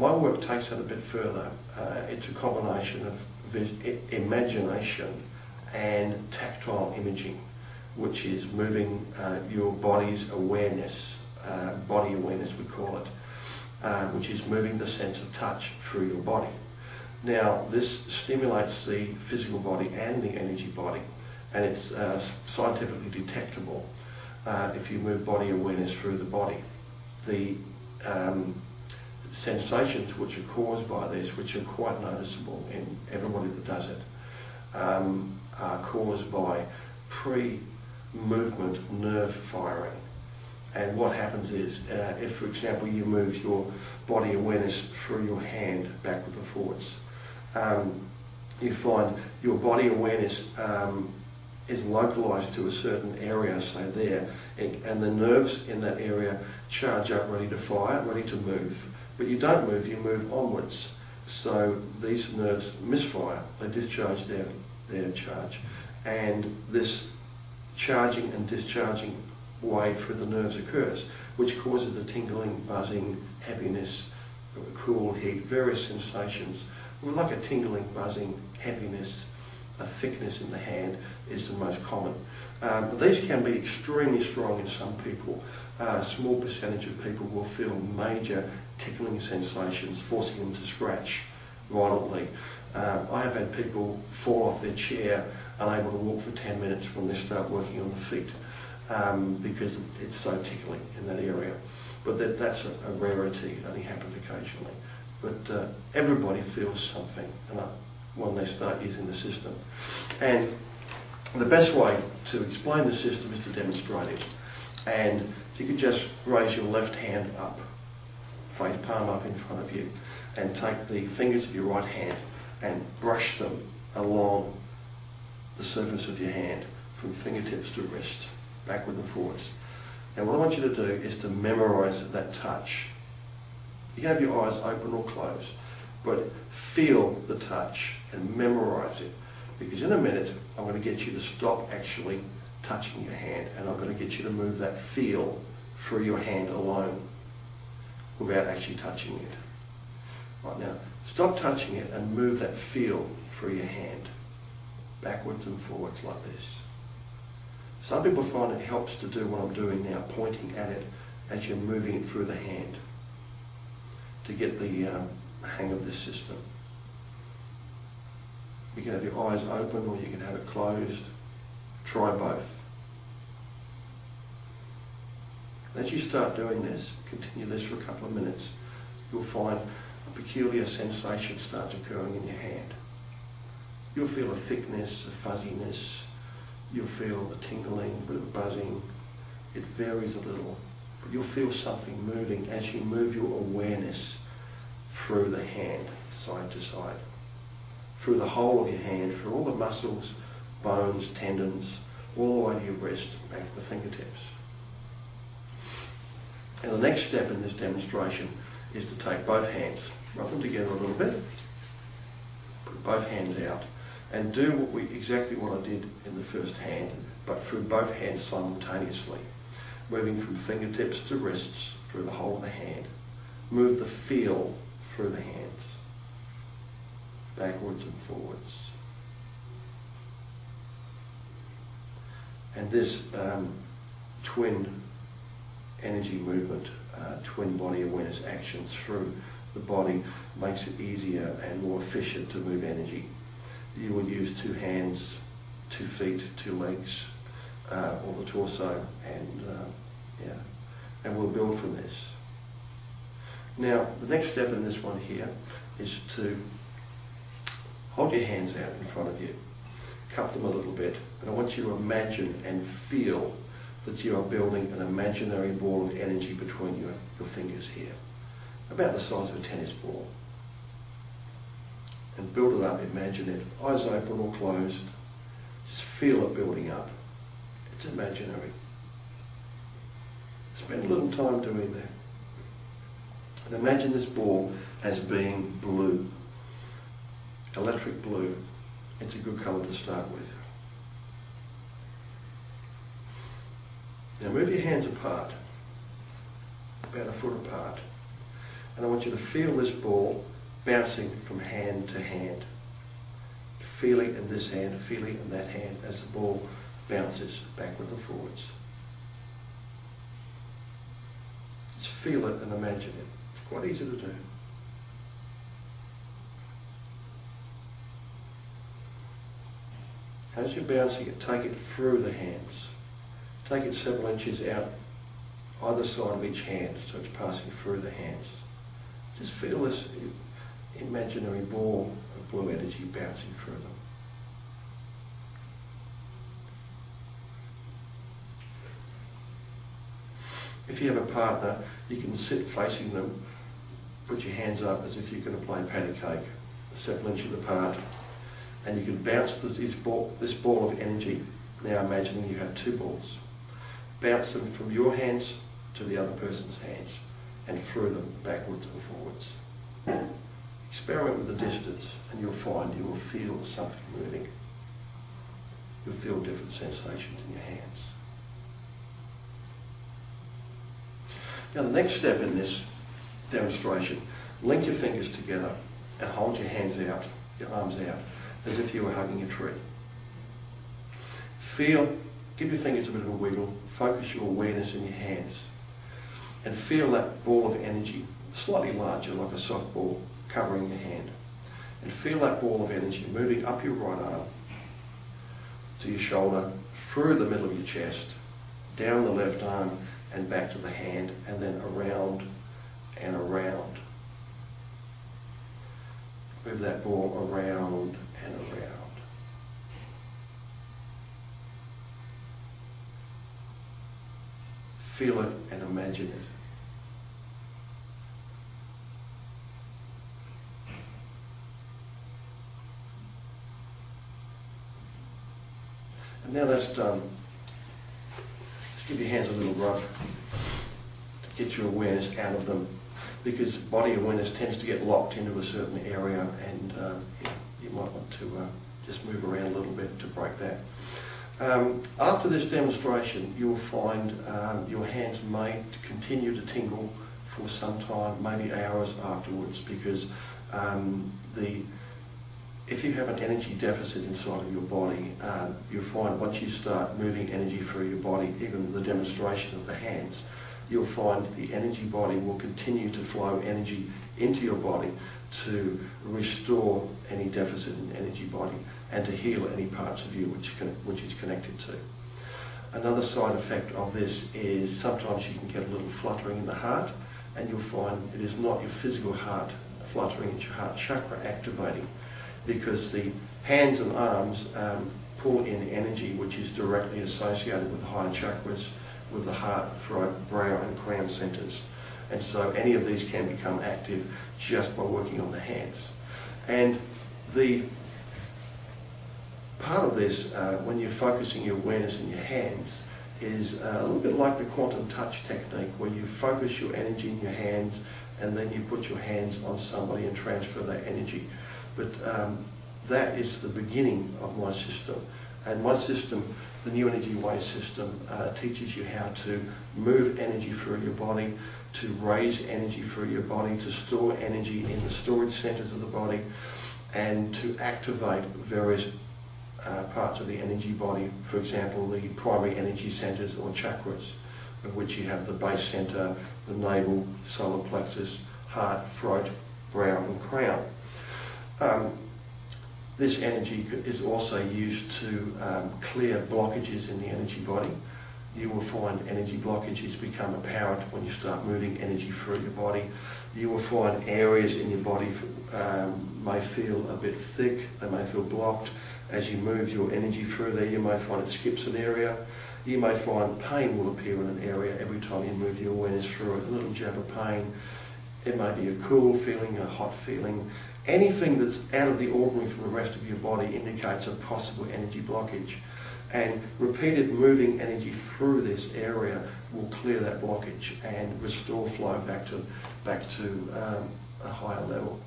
my work takes that a bit further. It's a combination of imagination and tactile imaging, which is moving your body's awareness, body awareness we call it, which is moving the sense of touch through your body. Now, this stimulates the physical body and the energy body, and it's scientifically detectable if you move body awareness through the body. The sensations which are caused by this, which are quite noticeable in everybody that does it, are caused by pre-movement nerve firing. And what happens is, if for example you move your body awareness through your hand backwards and forwards, you find your body awareness is localized to a certain area, say there, and the nerves in that area charge up, ready to fire, ready to move. But you don't move, you move onwards. So these nerves misfire, they discharge their charge. And this charging and discharging wave through the nerves occurs, which causes a tingling, buzzing, heaviness, cool, heat, various sensations. Like a tingling, buzzing, heaviness, a thickness in the hand is the most common. These can be extremely strong in some people. A small percentage of people will feel major tickling sensations, forcing them to scratch violently. I have had people fall off their chair, unable to walk for 10 minutes when they start working on the feet, because it's so tickling in that area. But that's a rarity, it only happens occasionally. But everybody feels something when they start using the system. And the best way to explain the system is to demonstrate it. And if you could just raise your left hand up, face palm up in front of you, and take the fingers of your right hand and brush them along the surface of your hand from fingertips to wrist, backward and forwards. And what I want you to do is to memorize that touch. You can have your eyes open or closed, but feel the touch and memorize it. Because in a minute, I'm going to get you to stop actually touching your hand, and I'm going to get you to move that feel through your hand alone without actually touching it. Right now, stop touching it and move that feel through your hand, backwards and forwards like this. Some people find it helps to do what I'm doing now, pointing at it as you're moving it through the hand, to get the hang of this system. You can have your eyes open or you can have it closed. Try both. As you start doing this, continue this for a couple of minutes, you'll find a peculiar sensation starts occurring in your hand. You'll feel a thickness, a fuzziness, you'll feel a tingling, a bit of buzzing. It varies a little, but you'll feel something moving as you move your awareness through the hand, side to side, through the whole of your hand, through all the muscles, bones, tendons, all the way to your wrist, back to the fingertips. And the next step in this demonstration is to take both hands, rub them together a little bit, put both hands out, and do exactly what I did in the first hand, but through both hands simultaneously, moving from fingertips to wrists through the whole of the hand. Move the feel through the hands, backwards and forwards. And this twin energy movement, twin body awareness actions through the body makes it easier and more efficient to move energy. You will use 2 hands, 2 feet, 2 legs, or the torso, and we'll build from this. Now, the next step in this one here is to hold your hands out in front of you, cup them a little bit, and I want you to imagine and feel that you are building an imaginary ball of energy between your fingers here, about the size of a tennis ball. And build it up, imagine it, eyes open or closed, just feel it building up. It's imaginary. Spend a little time doing that. And imagine this ball as being blue, electric blue. It's a good colour to start with. Now move your hands apart, about a foot apart, And I want you to feel this ball bouncing from hand to hand. Feel it in this hand, feel it in that hand as the ball bounces backwards and forwards. Just feel it and imagine it. It's quite easy to do. As you're bouncing it, take it through the hands. Take it several inches out either side of each hand, so it's passing through the hands. Just feel this imaginary ball of blue energy bouncing through them. If you have a partner, you can sit facing them, put your hands up as if you're going to play patty cake, several inches apart, and you can bounce this ball of energy. Now imagining you have two balls. Bounce them from your hands to the other person's hands and through them backwards and forwards. Experiment with the distance and you'll find you will feel something moving. You'll feel different sensations in your hands. Now the next step in this demonstration, link your fingers together and hold your hands out, your arms out, as if you were hugging a tree. Give your fingers a bit of a wiggle, focus your awareness in your hands, and feel that ball of energy, slightly larger like a softball, covering your hand. And feel that ball of energy moving up your right arm to your shoulder, through the middle of your chest, down the left arm, and back to the hand, and then around and around. Move that ball around and around. Feel it and imagine it. And now that's done, just give your hands a little rub to get your awareness out of them, because body awareness tends to get locked into a certain area, and you might want to just move around a little bit to break that. After this demonstration, you'll find your hands may continue to tingle for some time, maybe hours afterwards, because if you have an energy deficit inside of your body, you'll find once you start moving energy through your body, even the demonstration of the hands, you'll find the energy body will continue to flow energy into your body to restore any deficit in energy body and to heal any parts of you which is connected to. Another side effect of this is sometimes you can get a little fluttering in the heart, and you'll find it is not your physical heart fluttering, it's your heart chakra activating, because the hands and arms pull in energy which is directly associated with the higher chakras, with the heart, throat, brow and crown centers. And so any of these can become active just by working on the hands. And the part of this, when you're focusing your awareness in your hands, is a little bit like the quantum touch technique, where you focus your energy in your hands and then you put your hands on somebody and transfer that energy. But that is the beginning of my system. And my system, the New Energy Way system, teaches you how to move energy through your body, to raise energy through your body, to store energy in the storage centers of the body, and to activate various parts of the energy body. For example, the primary energy centers or chakras, of which you have the base center, the navel, solar plexus, heart, throat, brow and crown. This energy is also used to clear blockages in the energy body. You will find energy blockages become apparent when you start moving energy through your body. You will find areas in your body may feel a bit thick, they may feel blocked. As you move your energy through there, you may find it skips an area. You may find pain will appear in an area every time you move your awareness through it, a little jab of pain. It may be a cool feeling, a hot feeling. Anything that's out of the ordinary from the rest of your body indicates a possible energy blockage. And repeated moving energy through this area will clear that blockage and restore flow back to a higher level.